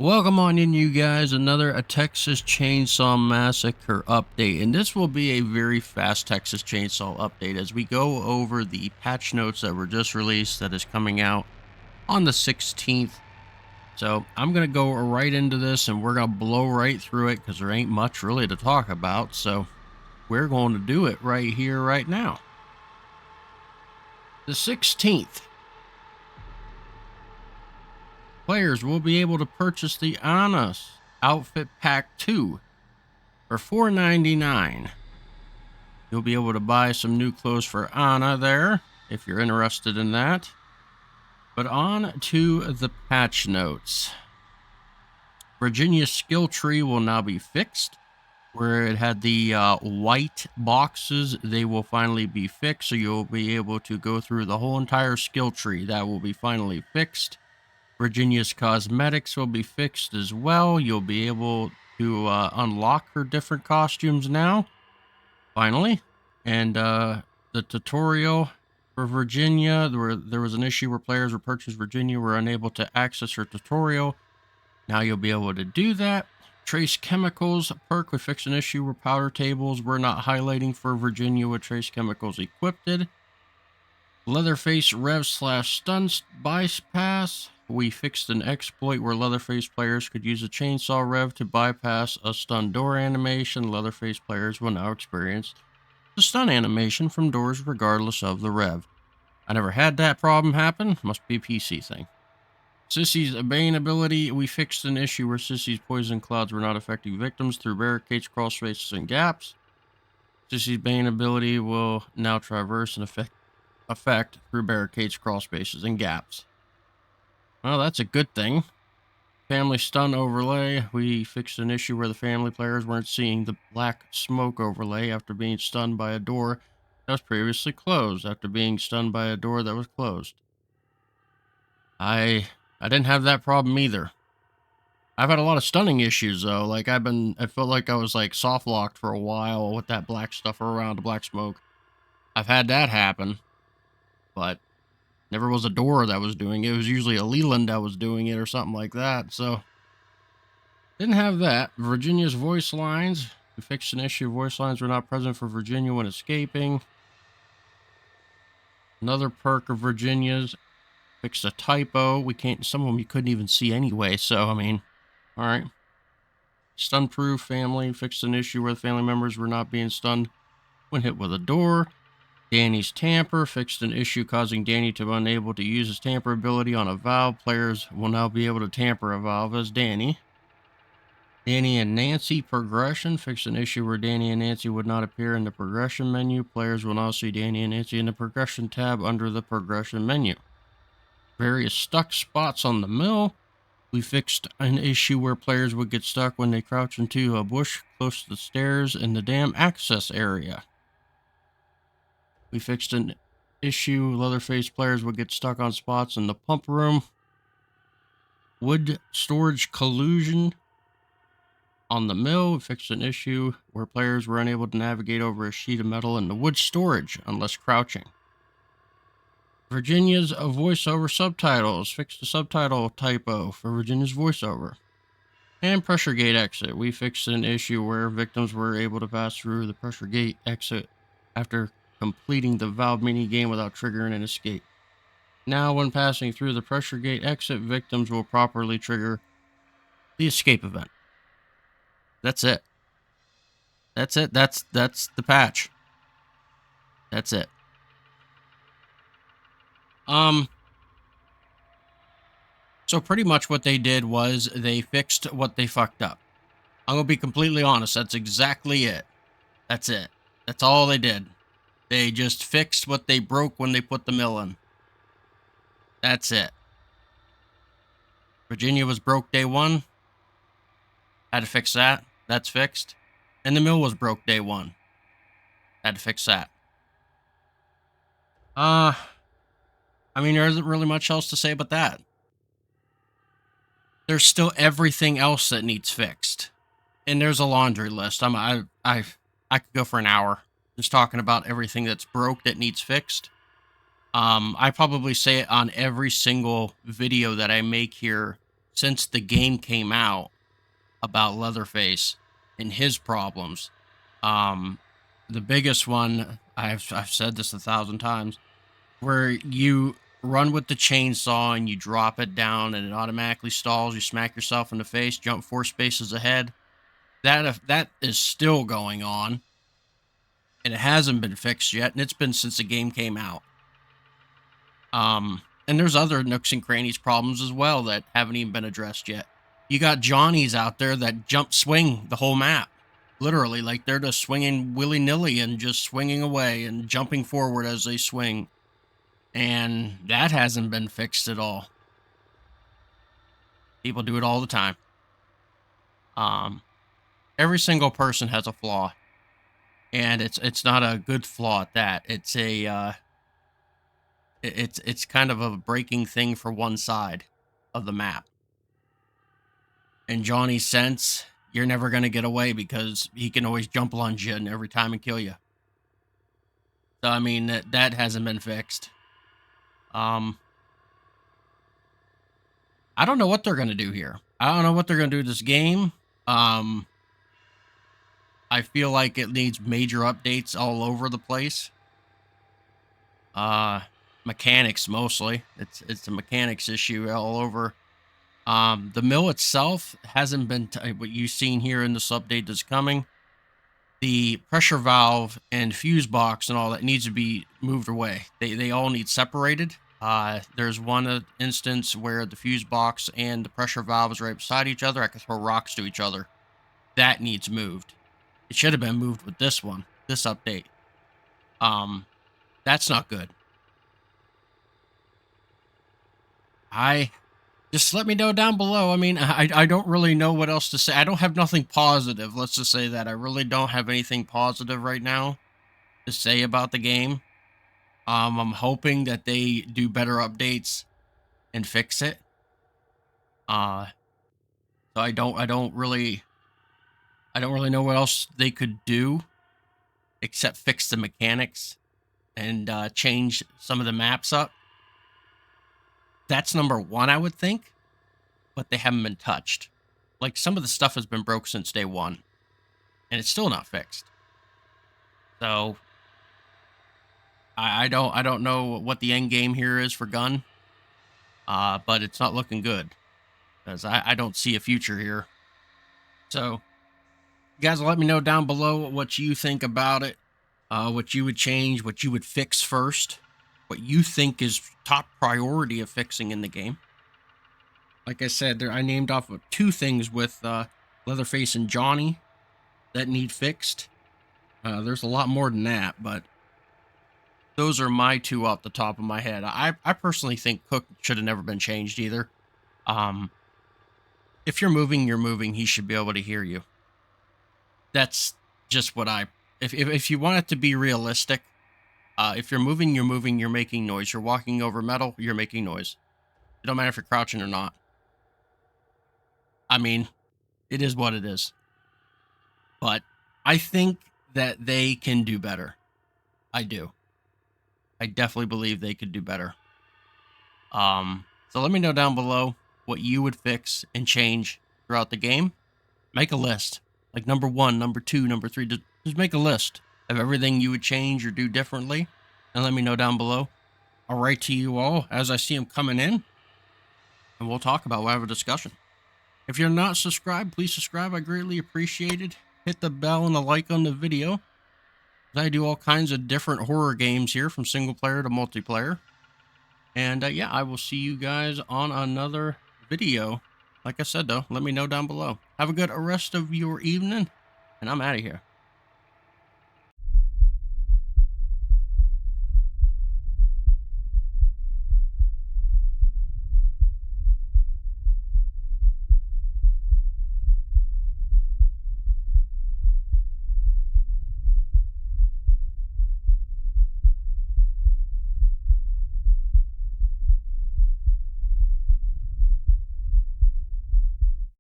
Welcome on in, you guys. Another Texas Chainsaw Massacre update, and this will be a very fast Texas Chainsaw update as we go over the patch notes that were just released that is coming out on the 16th. So I'm going to go right into this and we're going to blow right through it because there ain't much really to talk about. So we're going to do it right here, right now. The 16th. Players will be able to purchase the Anna's Outfit Pack 2 for $4.99. You'll be able to buy some new clothes for Anna there if you're interested in that. But on to the patch notes. Virginia's skill tree will now be fixed. Where it had the white boxes, they will finally be fixed. So you'll be able to go through the whole entire skill tree. That will be finally fixed. Virginia's cosmetics will be fixed as well. You'll be able to unlock her different costumes now, finally. And the tutorial for Virginia, there was an issue where players who purchased Virginia were unable to access her tutorial. Now you'll be able to do that. Trace chemicals perk, we fixed an issue where powder tables were not highlighting for Virginia with trace chemicals equipped. Leatherface Rev / stun bypass. We fixed an exploit where Leatherface players could use a chainsaw rev to bypass a stun door animation. Leatherface players will now experience the stun animation from doors regardless of the rev. I never had that problem happen. Must be a PC thing. Sissy's Bane ability. We fixed an issue where Sissy's poison clouds were not affecting victims through barricades, crawl spaces, and gaps. Sissy's Bane ability will now traverse and effect through barricades, crawl spaces, and gaps. Well, that's a good thing. Family stun overlay. We fixed an issue where the family players weren't seeing the black smoke overlay after being stunned by a door that was previously closed. After being stunned by a door that was closed. I didn't have that problem either. I've had a lot of stunning issues though. Like I felt like I was like soft locked for a while with that black stuff around the black smoke. I've had that happen, but never was a door that was doing it. It was usually a Leland that was doing it or something like that. So didn't have that. Virginia's voice lines. We fixed an issue. Voice lines were not present for Virginia when escaping. Another perk of Virginia's. Fixed a typo. Some of them you couldn't even see anyway. So, I mean, all right. Stun-proof family. Fixed an issue where the family members were not being stunned when hit with a door. Danny's tamper. Fixed an issue causing Danny to be unable to use his tamper ability on a valve. Players will now be able to tamper a valve as Danny. Danny and Nancy progression. Fixed an issue where Danny and Nancy would not appear in the progression menu. Players will now see Danny and Nancy in the progression tab under the progression menu. Various stuck spots on the mill. We fixed an issue where players would get stuck when they crouch into a bush close to the stairs in the dam access area. We fixed an issue Leatherface players would get stuck on spots in the pump room. Wood storage collusion on the mill. We fixed an issue where players were unable to navigate over a sheet of metal in the wood storage unless crouching. Virginia's voiceover subtitles. Fixed a subtitle typo for Virginia's voiceover. And pressure gate exit. We fixed an issue where victims were able to pass through the pressure gate exit after completing the valve minigame without triggering an escape. Now, when passing through the pressure gate exit, victims will properly trigger the escape event. That's it. That's it. That's the patch. That's it. So pretty much what they did was they fixed what they fucked up. I'm going to be completely honest. That's exactly it. That's it. That's all they did. They just fixed what they broke when they put the mill in. That's it. Virginia was broke day one. Had to fix that. That's fixed. And the mill was broke day one. Had to fix that. I mean, there isn't really much else to say about that. There's still everything else that needs fixed. And there's a laundry list. I could go for an hour just talking about everything that's broke that needs fixed. I probably say it on every single video that I make here since the game came out about Leatherface and his problems. Um, the biggest one, I've said this 1,000 times, where you run with the chainsaw and you drop it down and it automatically stalls. You smack yourself in the face, jump 4 spaces ahead. That is still going on, and it hasn't been fixed yet, and it's been since the game came out. And there's other nooks and crannies problems as well that haven't even been addressed yet. You got Johnnies out there that jump swing the whole map. Literally, like they're just swinging willy-nilly and just swinging away and jumping forward as they swing. And that hasn't been fixed at all. People do it all the time. Every single person has a flaw. And it's not a good flaw at that. It's a it's kind of a breaking thing for one side of the map. In Johnny's sense, you're never going to get away because he can always jump lunge you every time and kill you. So I mean that hasn't been fixed. I don't know what they're going to do here. I don't know what they're going to do this game. I feel like it needs major updates all over the place. Mechanics mostly. It's a mechanics issue all over. The mill itself hasn't been what you've seen here in this update that's coming. The pressure valve and fuse box and all that needs to be moved away. They all need separated. There's one instance where the fuse box and the pressure valve is right beside each other. I could throw rocks to each other. That needs moved. It should have been moved with this one, this update. That's not good. Just let me know down below. I mean, I don't really know what else to say. I don't have nothing positive. Let's just say that. I really don't have anything positive right now to say about the game. I'm hoping that they do better updates and fix it. So I don't really know what else they could do except fix the mechanics and change some of the maps up. That's number one, I would think, but they haven't been touched. Like some of the stuff has been broke since day one, and it's still not fixed. So I don't know what the end game here is for Gun, but it's not looking good because I don't see a future here. So you guys, let me know down below what you think about it, what you would change, what you would fix first, what you think is top priority of fixing in the game. Like I said, I named off of 2 things with Leatherface and Johnny that need fixed. There's a lot more than that, but those are my 2 off the top of my head. I personally think Cook should have never been changed either. If you're moving, you're moving. He should be able to hear you. That's just what if you want it to be realistic, if you're moving, you're moving, you're making noise. You're walking over metal, you're making noise. It don't matter if you're crouching or not. I mean, it is what it is. But I think that they can do better. I do. I definitely believe they could do better. So let me know down below what you would fix and change throughout the game. Make a list. Like number 1, number 2, number 3. Just make a list of everything you would change or do differently. And let me know down below. I'll write to you all as I see them coming in. And we'll talk about it. We'll have a discussion. If you're not subscribed, please subscribe. I greatly appreciate it. Hit the bell and the like on the video. I do all kinds of different horror games here, from single player to multiplayer. And yeah, I will see you guys on another video. Like I said, though, let me know down below. Have a good rest of your evening, and I'm out of here.